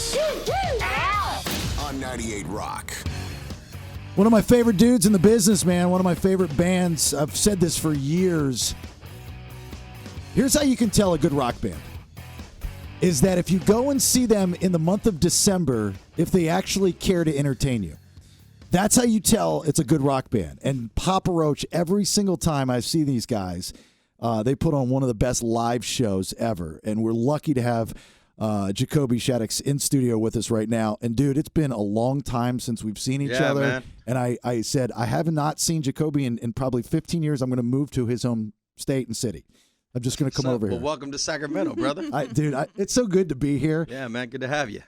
Shaddix on 98 Rock. One of my favorite dudes in the business, man. One of my favorite bands. I've said this for years. Here's how you can tell a good rock band. Is that if you go and see them in the month of December, if they actually care to entertain you. That's how you tell it's a good rock band. And Papa Roach, every single time I see these guys, they put on one of the best live shows ever. And we're lucky to have Jacoby Shaddix in studio with us right now. And, dude, it's been a long time since we've seen each other. Man. And I said, I have not seen Jacoby in probably 15 years. I'm going to move to his home state and city. I'm just going to come over here. Well, welcome to Sacramento, brother. It's so good to be here. Yeah, man, good to have you.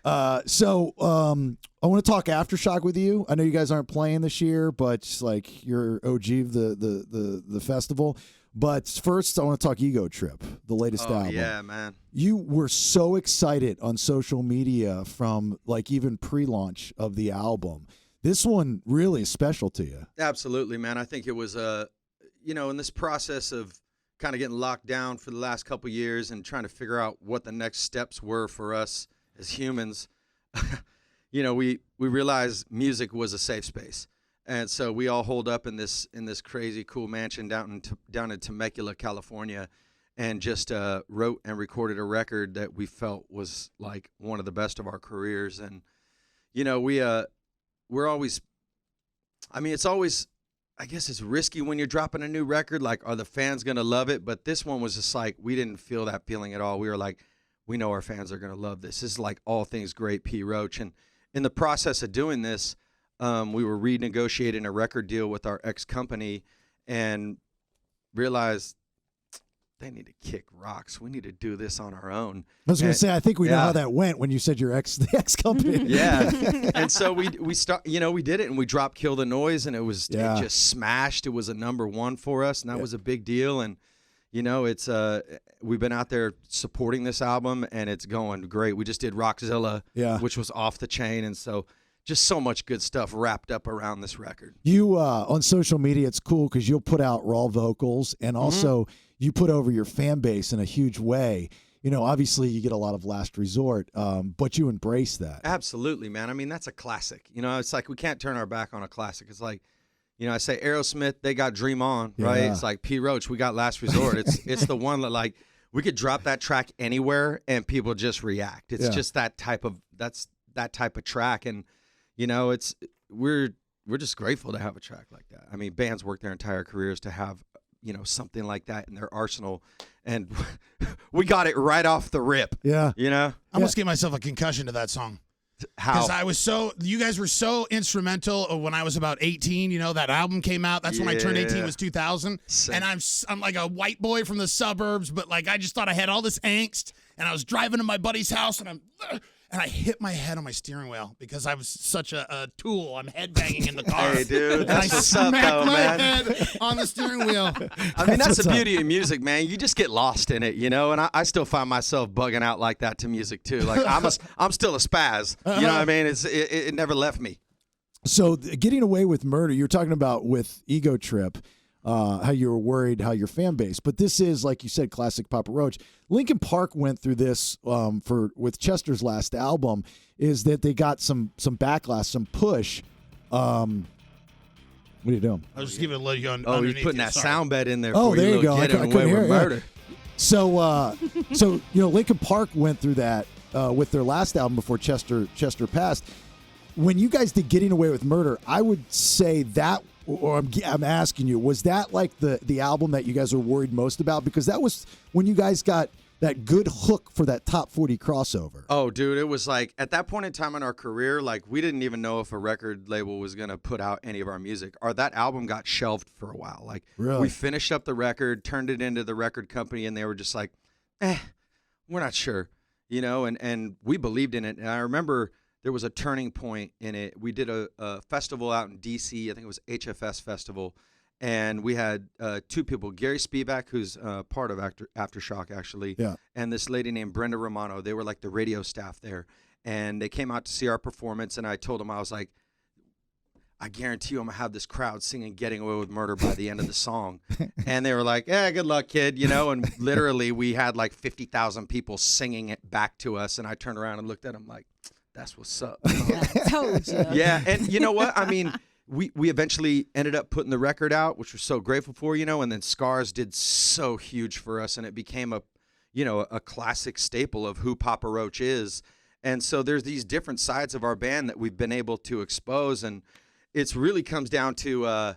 So I want to talk Aftershock with you. I know you guys aren't playing this year, but like you're OG of the festival. But first, I want to talk Ego Trip, the latest album. Yeah, man. You were so excited on social media from like even pre-launch of the album. This one really is special to you. Absolutely, man. I think it was, in this process of kind of getting locked down for the last couple of years and trying to figure out what the next steps were for us as humans, we realized music was a safe space. And so we all holed up in this crazy cool mansion down in Temecula, California, and just wrote and recorded a record that we felt was like one of the best of our careers. And, we're always, it's always, I guess it's risky when you're dropping a new record. Like, are the fans going to love it? But this one was just like, we didn't feel that feeling at all. We were like, we know our fans are going to love this. This is like all things great P. Roach. And in the process of doing this, we were renegotiating a record deal with our ex-company and realized they need to kick rocks. We need to do this on our own. I was going to say, I think we know how that went when you said your the ex-company. Yeah. And so we did it, and we dropped Kill the Noise, and it just smashed. It was a #1 for us, and that was a big deal. And, it's we've been out there supporting this album, and it's going great. We just did Rockzilla, which was off the chain, and so just so much good stuff wrapped up around this record. You, on social media, it's cool because you'll put out raw vocals, and also you put over your fan base in a huge way. Obviously you get a lot of Last Resort, but you embrace that. Absolutely, man. I mean, that's a classic. It's like we can't turn our back on a classic. It's like, I say Aerosmith, they got Dream On, right? It's like P. Roach, we got Last Resort. It's the one that, like, we could drop that track anywhere and people just react. It's just that type of track. And, we're just grateful to have a track like that. I mean, bands work their entire careers to have, something like that in their arsenal. And we got it right off the rip. Yeah. I almost gave myself a concussion to that song. How? Because you guys were so instrumental when I was about 18. That album came out. That's when I turned 18, was 2000. Same. And I'm like a white boy from the suburbs, but like I just thought I had all this angst. And I was driving to my buddy's house, and I hit my head on my steering wheel because I was such a tool. I'm headbanging in the car. Hey, dude, and that's I what's up, smacked though, my man. head on the steering wheel. I mean, that's the beauty of music, man. You just get lost in it, and I still find myself bugging out like that to music, too. Like, I'm still a spaz. You know what I mean? It never left me. So getting away with murder, you're talking about with Ego Trip, how you were worried how your fan base, but this is, like you said, classic Papa Roach. Linkin Park went through this with Chester's last album, is that they got some backlash, some push. What are you doing? I was just giving it a little underneath. Oh, he's putting that sound bed in there. Oh, for there you go. I couldn't hear murder. it. So Linkin Park went through that with their last album before Chester passed. When you guys did Getting Away with Murder, I would say that, or I'm asking you, was that like the album that you guys were worried most about? Because that was when you guys got that good hook for that top 40 crossover. Oh, dude, it was like at that point in time in our career, like we didn't even know if a record label was going to put out any of our music. That album got shelved for a while. Like we finished up the record, turned it into the record company, and they were just like, we're not sure, and we believed in it. And I remember there was a turning point in it. We did a festival out in D.C. I think it was HFS Festival. And we had two people, Gary Spivak, who's part of Aftershock, actually, and this lady named Brenda Romano. They were like the radio staff there. And they came out to see our performance, and I told them, I was like, I guarantee you I'm going to have this crowd singing Getting Away with Murder by the end of the song. And they were like, good luck, kid, and literally we had like 50,000 people singing it back to us. And I turned around and looked at them like, That's what's up. I told you. Yeah, and you know what? I mean, we eventually ended up putting the record out, which we're so grateful for, and then Scars did so huge for us, and it became a classic staple of who Papa Roach is. And so there's these different sides of our band that we've been able to expose, and it's really comes down to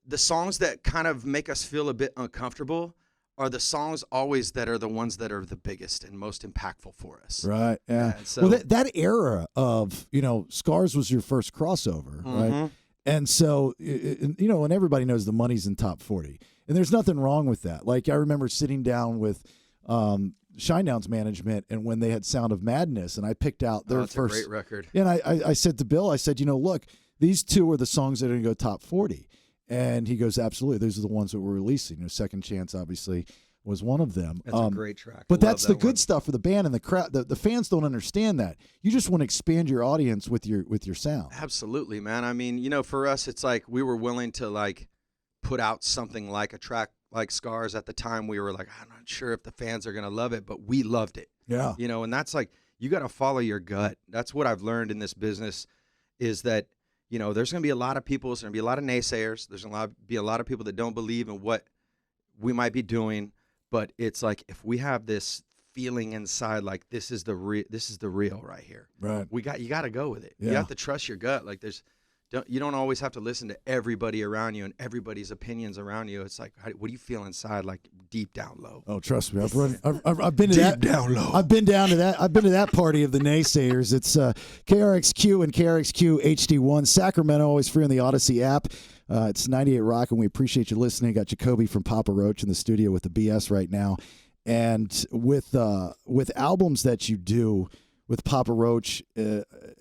the songs that kind of make us feel a bit uncomfortable are the songs always that are the ones that are the biggest and most impactful for us. Right. Yeah. So well, that era of, Scars was your first crossover, right? And so, and everybody knows the money's in top 40. And there's nothing wrong with that. Like, I remember sitting down with Shinedown's management, and when they had Sound of Madness, and I picked out their it's first. a great record. And I said to Bill, I said, look, these two are the songs that are going to go top 40. And he goes, absolutely. Those are the ones that we're releasing. Second Chance, obviously, was one of them. That's a great track. But that's the good stuff for the band and the crowd. The fans don't understand that. You just want to expand your audience with your sound. Absolutely, man. I mean, for us, it's like we were willing to put out something like a track like Scars. At the time, we were like, I'm not sure if the fans are gonna love it, but we loved it. Yeah. And that's you got to follow your gut. That's what I've learned in this business, is that there's going to be a lot of people, there's going to be a lot of naysayers. There's going to be a lot of people that don't believe in what we might be doing. But it's like, if we have this feeling inside, like this is the real right here. Right. You got to go with it. Yeah. You have to trust your gut. Like you don't always have to listen to everybody around you and everybody's opinions around you. It's like, what do you feel inside, like deep down low? Oh, trust me, I've been to Deep that. down low. I've been down to that. I've been to that party of the naysayers. It's KRXQ and KRXQ HD1 Sacramento, always free on the Odyssey app. It's 98 Rock, and we appreciate you listening. Got Jacoby from Papa Roach in the studio with the BS right now, and with albums that you do with Papa Roach,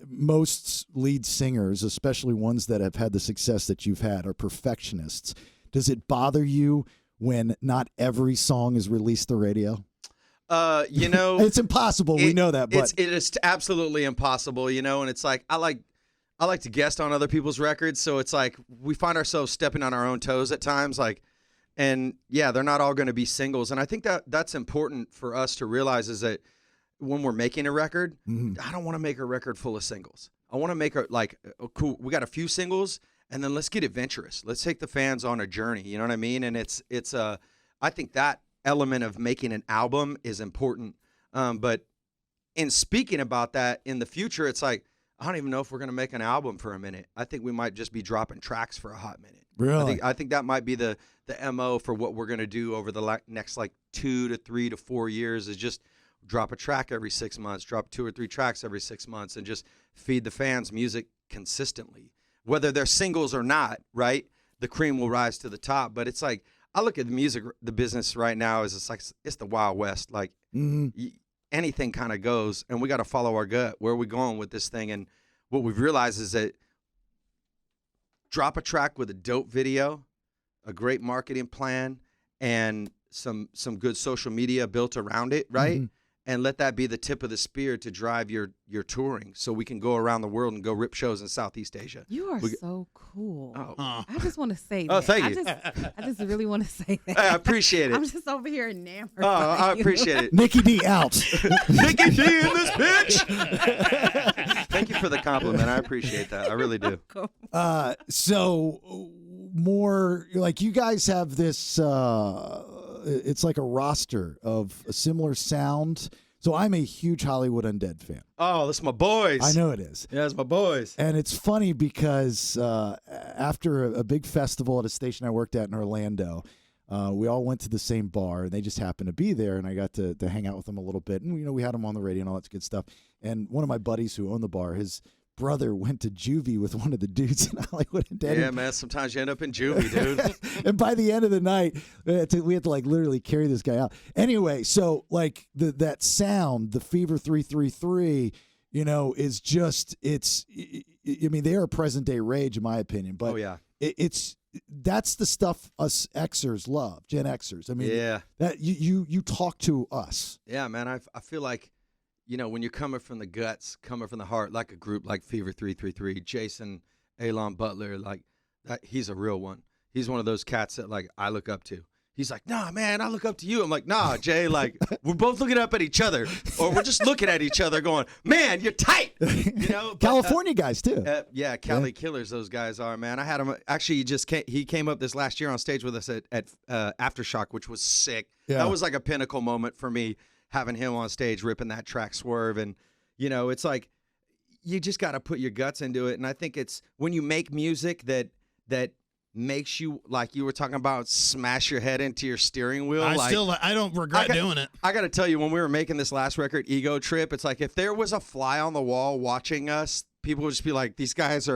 most lead singers, especially ones that have had the success that you've had, are perfectionists. Does it bother you when not every song is released the radio? It's impossible. We know that, but it is absolutely impossible. And it's like I like to guest on other people's records, so it's like we find ourselves stepping on our own toes at times. And yeah, they're not all going to be singles, and I think that's important for us to realize, is that when we're making a record, I don't want to make a record full of singles. I want to make cool. We got a few singles, and then let's get adventurous. Let's take the fans on a journey. You know what I mean? And I think that element of making an album is important. But in speaking about that in the future, it's like, I don't even know if we're going to make an album for a minute. I think we might just be dropping tracks for a hot minute. Really? I think that might be the MO for what we're going to do over the next 2 to 3 to 4 years, is just drop a track every 6 months, drop 2 or 3 tracks every 6 months, and just feed the fans music consistently. Whether they're singles or not, right? The cream will rise to the top. But it's like, I look at the business right now as it's the Wild West. Anything kind of goes, and we got to follow our gut. Where are we going with this thing? And what we've realized is that drop a track with a dope video, a great marketing plan, and some good social media built around it, right? And let that be the tip of the spear to drive your touring, so we can go around the world and go rip shows in Southeast Asia. You are so cool. Oh. I just want to say that. Oh, thank you. I just really want to say that. I appreciate it. I'm just over here enamored. Oh, I appreciate it. Nikki D out. Nikki D in this bitch. Thank you for the compliment. I appreciate that. I really do. So more like you guys have this, it's like a roster of a similar sound. So I'm a huge Hollywood Undead fan. Oh, that's my boys. I know it is. Yeah, that's my boys. And it's funny because after a big festival at a station I worked at in Orlando, we all went to the same bar, and they just happened to be there, and I got to hang out with them a little bit. And, we had them on the radio and all that good stuff. And one of my buddies who owned the bar, his brother went to juvie with one of the dudes in Hollywood Undead. Yeah, man, sometimes you end up in juvie, dude. And by the end of the night, we had to literally carry this guy out. Anyway, so that sound, the Fever 333, is just, they are present day rage in my opinion, but oh, yeah. That's the stuff us Xers love, Gen Xers. I mean, yeah, that you talk to us. Yeah, man, I feel like, when you're coming from the guts, coming from the heart, like a group like Fever 333, Jason Alon Butler, like that, he's a real one. He's one of those cats that I look up to. He's like, nah, man, I look up to you. I'm like, nah, Jay, like, we're both looking up at each other, or we're just looking at each other going, man, you're tight. You know, but, California guys, too. Yeah, Cali Killers, those guys are, man. I had him, actually, he came up this last year on stage with us at Aftershock, which was sick. Yeah. That was like a pinnacle moment for me, having him on stage, ripping that track Swerve. And, you know, it's like, you just got to put your guts into it. And I think it's when you make music that makes you, like you were talking about, smash your head into your steering wheel. I don't regret doing it. I got to tell you, when we were making this last record, Ego Trip, it's like if there was a fly on the wall watching us, people would just be like, these guys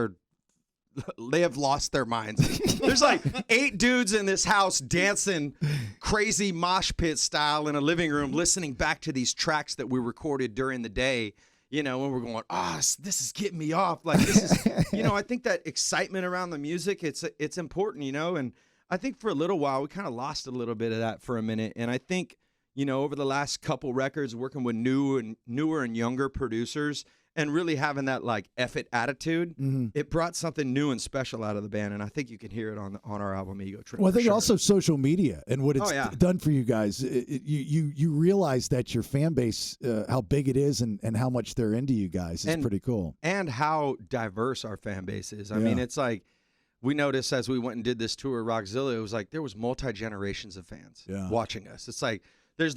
they have lost their minds. There's like 8 dudes in this house dancing crazy mosh pit style in a living room, listening back to these tracks that we recorded during the day. You know, when we're going, this is getting me off. Like, this is, you know, I think that excitement around the music, it's important, you know. And I think for a little while, we kind of lost a little bit of that for a minute. And I think, you know, over the last couple records, working with newer and younger producers and really having that, like, F it attitude, it brought something new and special out of the band. And I think you can hear it on our album, Ego Trip. Well, I think also social media and what it's done for you guys. You realize that your fan base, how big it is and how much they're into you guys is pretty cool. And how diverse our fan base is. I mean, it's like, we noticed as we went and did this tour, Rockzilla, it was like there was multi-generations of fans watching us. It's like there's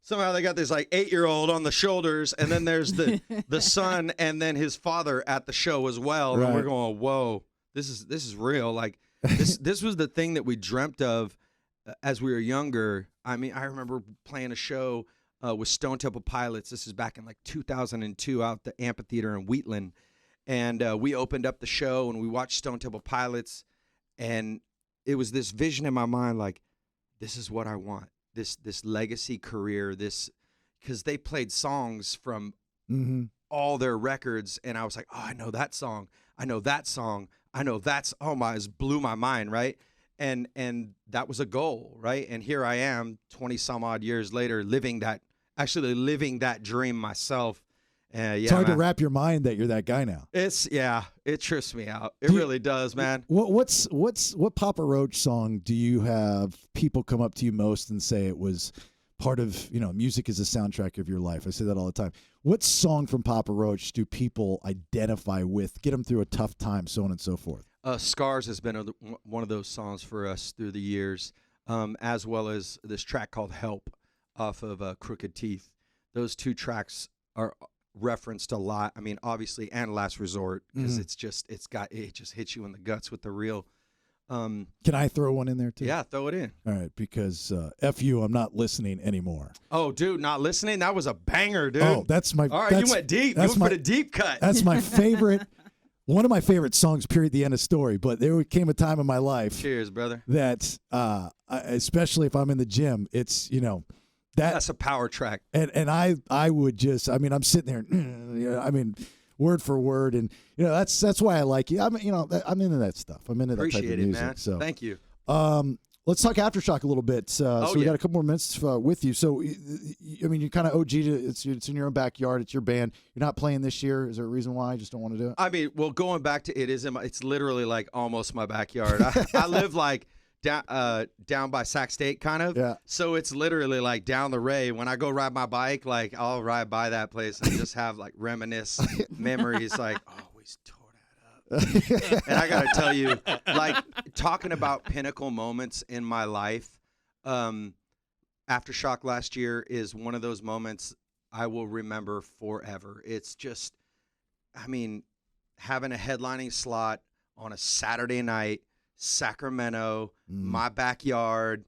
somehow they got this like 8-year-old on the shoulders, and then there's the son and then his father at the show as well. Right. And we're going, whoa, this is real. Like this was the thing that we dreamt of as we were younger. I mean, I remember playing a show with Stone Temple Pilots. This is back in like 2002 out at the amphitheater in Wheatland. And we opened up the show and we watched Stone Temple Pilots, and it was this vision in my mind, like, this is what I want. This legacy career, because they played songs from all their records, and I was like, I know that song, I know that song, I know that's it blew my mind, right? And that was a goal, right? And here I am, 20 some odd years later, living that dream myself. It's hard to wrap your mind that you're that guy now. It trips me out. It really does, man. What Papa Roach song do you have people come up to you most and say it was part of, you know, music is a soundtrack of your life? I say that all the time. What song from Papa Roach do people identify with, get them through a tough time, so on and so forth? Scars has been one of those songs for us through the years, as well as this track called Help off of Crooked Teeth. Those 2 tracks are referenced a lot. I mean, obviously, and Last Resort, because it just hits you in the guts with the real. Can I throw one in there too? Yeah, throw it in. All right, because F you, I'm not listening anymore. Oh, dude, not listening? That was a banger, dude. Oh, that's my. All right, you went deep. You went for the deep cut. That's my favorite. One of my favorite songs. Period. The end of story. But there came a time in my life. Cheers, brother. That, especially if I'm in the gym, it's, you know. That's a power track. And I would just, I mean, I'm sitting there, you know, I mean, word for word. And, you know, that's why I like you. I'm into that stuff. I'm into that type of music. Man. So thank you. Let's talk Aftershock a little bit. We got a couple more minutes with you. So, I mean, you're kind of OG. It's in your own backyard. It's your band. You're not playing this year. Is there a reason why? I just don't want to do it? I mean, well, going back to it's literally like almost my backyard. I live like down by Sac State, kind of. Yeah. So it's literally like down the Ray. When I go ride my bike, like I'll ride by that place and just have like reminisce memories. Like, always tore that up. And I gotta tell you, like talking about pinnacle moments in my life, Aftershock last year is one of those moments I will remember forever. It's just, I mean, having a headlining slot on a Saturday night. Sacramento, my backyard,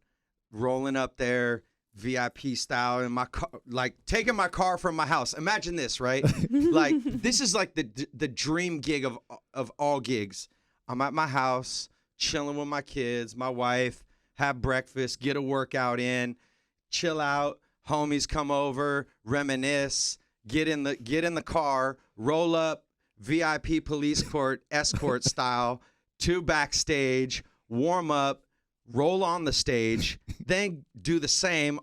rolling up there, VIP style in my car, like taking my car from my house. Imagine this, right? Like this is like the dream gig of all gigs. I'm at my house, chilling with my kids, my wife, have breakfast, get a workout in, chill out. Homies come over, reminisce, get in the car, roll up, VIP police court escort style. To backstage, warm up, roll on the stage, then do the same,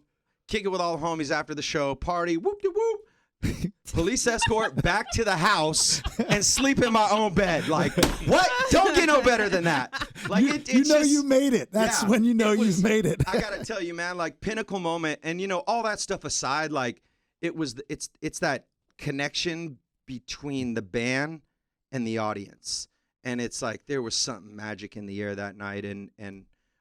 kick it with all the homies after the show, party, whoop-de-whoop, police escort back to the house and sleep in my own bed. Like, what? Don't get no better than that. Like, you know you made it. That's when you know you've made it. I gotta tell you, man, like pinnacle moment, and all that stuff aside, like it's that connection between the band and the audience, and it's like there was something magic in the air that night, and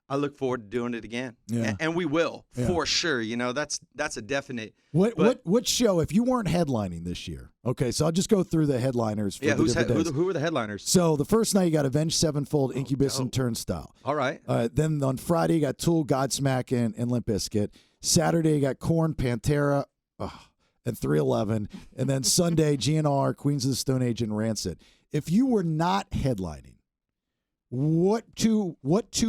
I look forward to doing it again. Yeah. And we will for sure. That's a definite. What show, if you weren't headlining this year? Okay, so I'll just go through the headliners for the different days. Who were the headliners? So the first night you got Avenged Sevenfold, Incubus, and Turnstile. All right. Then on Friday you got Tool, Godsmack, and Limp Bizkit. Saturday you got Korn, Pantera, and 311. And then Sunday, GNR, Queens of the Stone Age, and Rancid. If you were not headlining, what two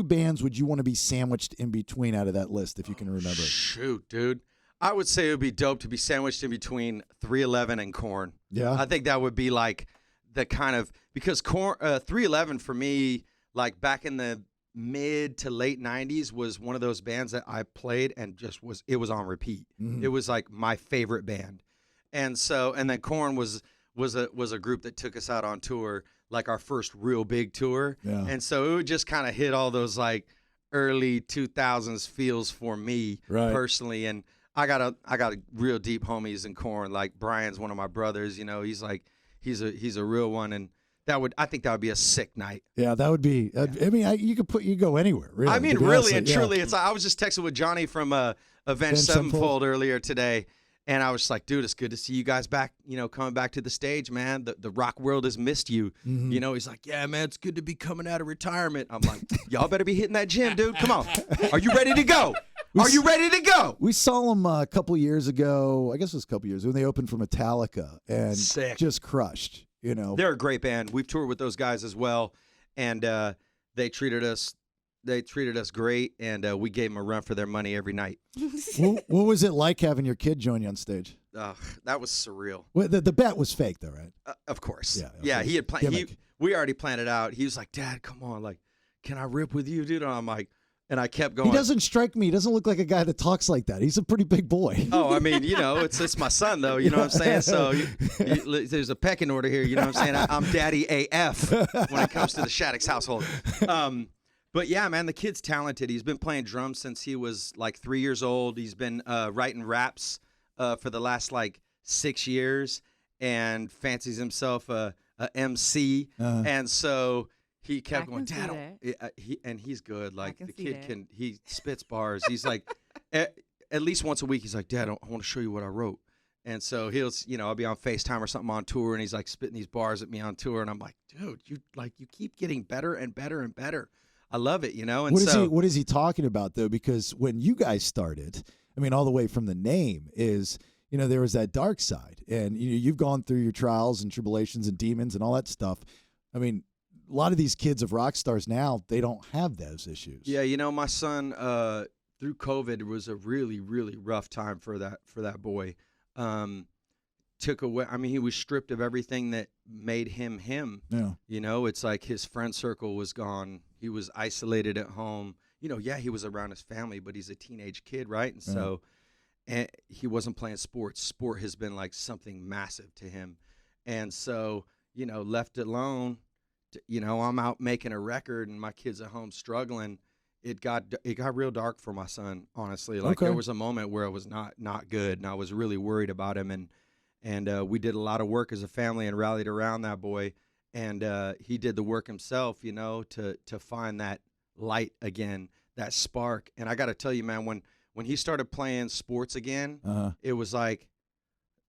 bands would you want to be sandwiched in between out of that list, if you can remember it? Shoot, dude. I would say it would be dope to be sandwiched in between 311 and Korn. Yeah. I think that would be like the kind of, because Korn, 311 for me, like back in the mid to late 90s, was one of those bands that I played and it was on repeat. Mm-hmm. It was like my favorite band. And then Korn was a group that took us out on tour, like our first real big tour. Yeah. And so it would just kind of hit all those like early 2000s feels for me personally. And I got a real deep homies in Korn. Like Brian's one of my brothers, he's a real one. And I think that would be a sick night. Yeah, that would be, I mean, you could go anywhere. Really, I mean, really and truly, it's like, I was just texting with Johnny from Avenged Sevenfold earlier today. And I was like, dude, it's good to see you guys back, coming back to the stage, man. The rock world has missed you. Mm-hmm. He's like, yeah, man, it's good to be coming out of retirement. I'm like, y'all better be hitting that gym, dude. Come on. Are you ready to go? Are you ready to go? We saw them a couple years ago. I guess it was a couple years ago, when they opened for Metallica and just crushed, They're a great band. We've toured with those guys as well. And they treated us great, and we gave them a run for their money every night. What was it like having your kid join you on stage? That was surreal. Well, the bet was fake, though, right? Of course. Yeah. He had planned. We already planned it out. He was like, "Dad, come on, like, can I rip with you, dude?" And I'm like, and I kept going. He doesn't strike me. He doesn't look like a guy that talks like that. He's a pretty big boy. Oh, I mean, it's my son, though. You know what I'm saying? So there's a pecking order here. You know what I'm saying? I'm Daddy AF when it comes to the Shaddix household. But yeah, man, the kid's talented. He's been playing drums since he was like 3 years old. He's been writing raps for the last like 6 years, and fancies himself a MC. And so he kept going, Dad, he's good. Like the kid he spits bars. He's like, at least once a week, he's like, Dad, I want to show you what I wrote. And so I'll be on FaceTime or something on tour, and he's like spitting these bars at me on tour, and I'm like, dude, you keep getting better and better and better. I love it, And what is he talking about, though? Because when you guys started, I mean, all the way from the name is, there was that dark side, and you've gone through your trials and tribulations and demons and all that stuff. I mean, a lot of these kids of rock stars now, they don't have those issues. Yeah, my son through COVID, it was a really, really rough time for that boy. Took away. I mean, he was stripped of everything that made him him. Yeah. It's like his friend circle was gone. He was isolated at home. He was around his family, but he's a teenage kid, right? And so he wasn't playing sports. Sport has been like something massive to him. And so, left alone, I'm out making a record and my kid's at home struggling. It got real dark for my son, honestly. Like there was a moment where it was not good, and I was really worried about him. And we did a lot of work as a family and rallied around that boy. And he did the work himself, to find that light again, that spark. And I got to tell you, man, when he started playing sports again, it was like,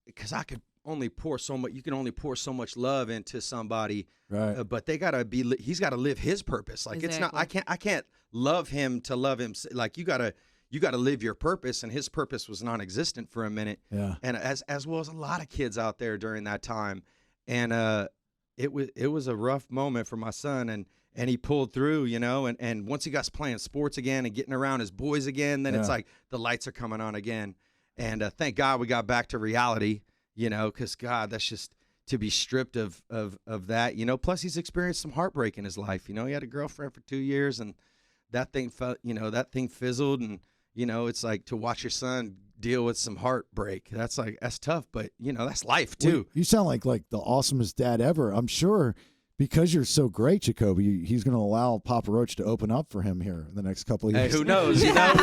because I could only pour so much. You can only pour so much love into somebody, right? But he's got to live his purpose. Like It's not. I can't love him to love him. Like you gotta live your purpose, and his purpose was non-existent for a minute. Yeah. And as well as a lot of kids out there during that time, and it was a rough moment for my son, and he pulled through, and once he got playing sports again and getting around his boys again, then it's like the lights are coming on again. And thank God we got back to reality, because God, that's just to be stripped of that, plus he's experienced some heartbreak in his life. He had a girlfriend for 2 years, and that thing fizzled, and it's like to watch your son deal with some heartbreak. That's tough, but that's life too. Well, you sound like the awesomest dad ever. I'm sure because you're so great, Jacoby, he's going to allow Papa Roach to open up for him here in the next couple of years. Hey, who knows? We might,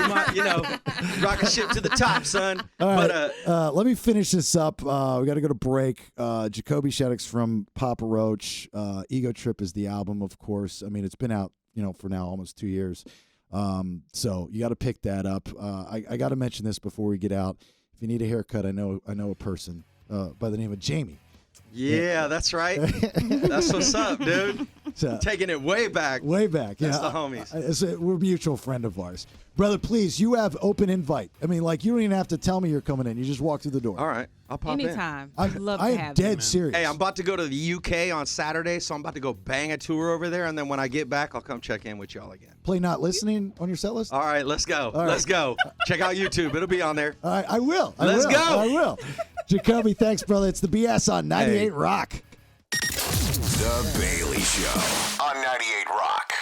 rock a ship to the top, son. All but right, let me finish this up. We got to go to break. Jacoby Shaddix from Papa Roach. Ego Trip is the album, of course. I mean, it's been out, for now almost 2 years. So you got to pick that up. I got to mention this before we get out. If you need a haircut, I know a person by the name of Jamie. Yeah, that's right. That's what's up, dude. Taking it way back. Way back. That's the homies. We're a mutual friend of ours. Brother, please, you have open invite. I mean, you don't even have to tell me you're coming in. You just walk through the door. All right. I'll pop Anytime. in. I'd love to have I'm dead you. serious. Hey, I'm about to go to the UK on Saturday, so I'm about to go bang a tour over there, and then when I get back, I'll come check in with y'all again. Play Not Listening on your set list? All right, let's go. All right. Let's go. Check out YouTube. It'll be on there. All right, I will. Let's go. I will. Jacoby, thanks, brother. It's the BS on 98 Rock. The Bailey Show on 98 Rock.